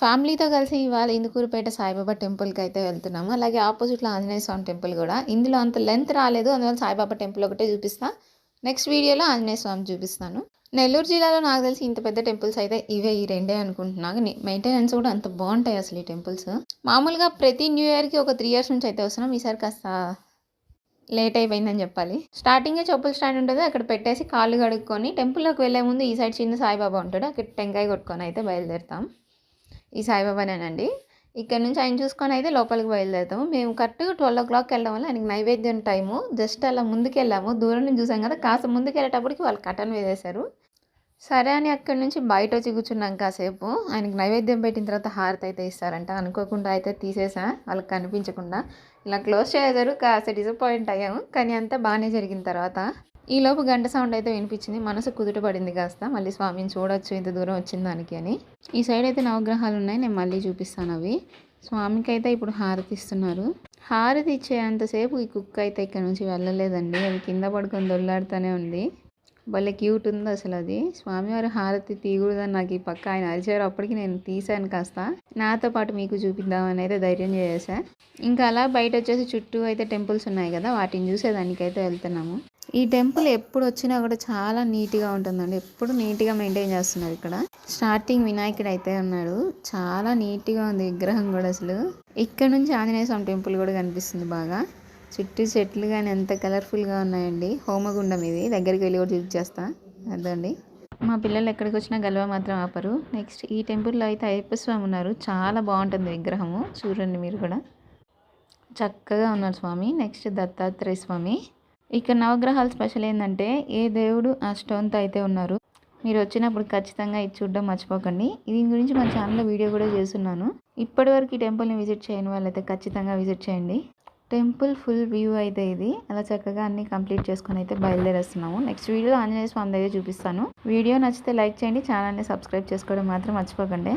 ఫ్యామిలీతో కలిసి ఇవాళ ఇందుకూరుపేట సాయిబాబా టెంపుల్కి అయితే వెళ్తున్నాము. అలాగే ఆపోజిట్లో ఆంజనేయ స్వామి టెంపుల్ కూడా. ఇందులో అంత లెంత్ రాలేదు, అందువల్ల సాయిబాబా టెంపుల్ ఒకటే చూపిస్తా. నెక్స్ట్ వీడియోలో ఆంజనేయ స్వామి చూపిస్తాను. నెల్లూరు జిల్లాలో నాకు తెలిసి ఇంత పెద్ద టెంపుల్స్ అయితే ఇవే ఈ రెండే అనుకుంటున్నాను. మెయింటెనెన్స్ కూడా అంత బాగుంటాయి అసలు ఈ టెంపుల్స్. మామూలుగా ప్రతి న్యూ ఇయర్కి ఒక 3 years నుంచి అయితే వస్తున్నాం. ఈసారి కాస్త లేట్ అయిపోయిందని చెప్పాలి. స్టార్టింగే చెప్పుల స్టాండ్ ఉంటుంది, అక్కడ పెట్టేసి కాళ్ళు కడుక్కొని టెంపుల్లోకి వెళ్ళే ముందు ఈ సైడ్ చిన్న సాయిబాబా ఉంటాడు, అక్కడ టెంకాయ కొట్టుకొని అయితే బయలుదేరుతాం. ఈ సాయిబాబానేనండి. ఇక్కడ నుంచి ఆయన చూసుకొని అయితే లోపలికి బయలుదేరుతాము. మేము కరెక్ట్గా 12 o'clock వెళ్ళడం వల్ల ఆయనకి నైవేద్యం టైము జస్ట్ అలా ముందుకెళ్ళాము. దూరం నుంచి చూసాం కదా, కాస్త ముందుకెళ్ళేటప్పటికి వాళ్ళు కటన్ వేసేశారు. సరే అని అక్కడి నుంచి బయట వచ్చి కూర్చున్నాం కాసేపు. ఆయనకి నైవేద్యం పెట్టిన తర్వాత హారతి అయితే ఇస్తారంట. అనుకోకుండా అయితే తీసేసా, వాళ్ళకి కనిపించకుండా ఇలా క్లోజ్ చేశారు. కాస్త డిసప్పాయింట్ అయ్యాము, కానీ అంతా బాగానే జరిగిన తర్వాత ఈలోపు గంట సౌండ్ అయితే వినిపించింది. మనసు కుదుట పడింది కాస్త. మళ్ళీ స్వామిని చూడొచ్చు ఇంత దూరం వచ్చిన దానికి అని. ఈ సైడ్ అయితే నవగ్రహాలు ఉన్నాయి, నేను మళ్ళీ చూపిస్తాను అవి. స్వామికి అయితే ఇప్పుడు హారతి ఇస్తున్నారు. హారతి ఇచ్చేంతసేపు ఈ కుక్క అయితే ఇక్కడ నుంచి వెళ్ళలేదండి. అది కింద పడుకొని దొల్లాడుతూనే ఉంది. భలే క్యూట్ ఉంది అసలు అది. స్వామివారి హారతి తీయకూడదని నాకు ఈ పక్క ఆయన అరిచారు. అప్పటికి నేను తీసాను కాస్త. నాతో పాటు మీకు చూపిద్దామని అయితే ధైర్యం చేసా. ఇంకా అలా బయట వచ్చేసి చుట్టూ అయితే టెంపుల్స్ ఉన్నాయి కదా, వాటిని చూసేదానికైతే వెళ్తున్నాము. ఈ టెంపుల్ ఎప్పుడు వచ్చినా కూడా చాలా నీట్గా ఉంటుందండి. ఎప్పుడు నీట్గా మెయింటైన్ చేస్తున్నారు ఇక్కడ. స్టార్టింగ్ వినాయకుడు అయితే ఉన్నాడు, చాలా నీట్గా ఉంది విగ్రహం కూడా అసలు. ఇక్కడ నుంచి ఆంజనేయ స్వామి టెంపుల్ కూడా కనిపిస్తుంది బాగా. చుట్టూ చెట్లు కానీ ఎంత కలర్ఫుల్గా ఉన్నాయండి. హోమగుండం ఇది, దగ్గరికి వెళ్ళి కూడా చూపించేస్తా అదండి. మా పిల్లలు ఎక్కడికి వచ్చినా గల్వా మాత్రం ఆపరు. నెక్స్ట్ ఈ టెంపుల్లో అయితే అయ్యప్ప స్వామి ఉన్నారు, చాలా బాగుంటుంది విగ్రహము. చూడండి మీరు కూడా, చక్కగా ఉన్నారు స్వామి. నెక్స్ట్ దత్తాత్రేయ స్వామి. ఇక్కడ నవగ్రహాలు స్పెషల్ ఏంటంటే ఏ దేవుడు ఆ స్టోన్తో అయితే ఉన్నారు. మీరు వచ్చినప్పుడు ఖచ్చితంగా ఇది చూడడం మర్చిపోకండి. దీని గురించి మన ఛానల్లో వీడియో కూడా చేస్తున్నాను. ఇప్పటివరకు ఈ టెంపుల్ని విజిట్ చేయని వాళ్ళైతే ఖచ్చితంగా విజిట్ చేయండి. టెంపుల్ ఫుల్ వ్యూ అయితే ఇది. అలా చక్కగా అన్ని కంప్లీట్ చేసుకొని అయితే బయలుదేరేస్తున్నాము. నెక్స్ట్ వీడియో ఆంజనేయ స్వామి దగ్గర చూపిస్తాను. వీడియో నచ్చితే లైక్ చేయండి, ఛానల్ని సబ్స్క్రైబ్ చేసుకోవడం మాత్రం మర్చిపోకండి.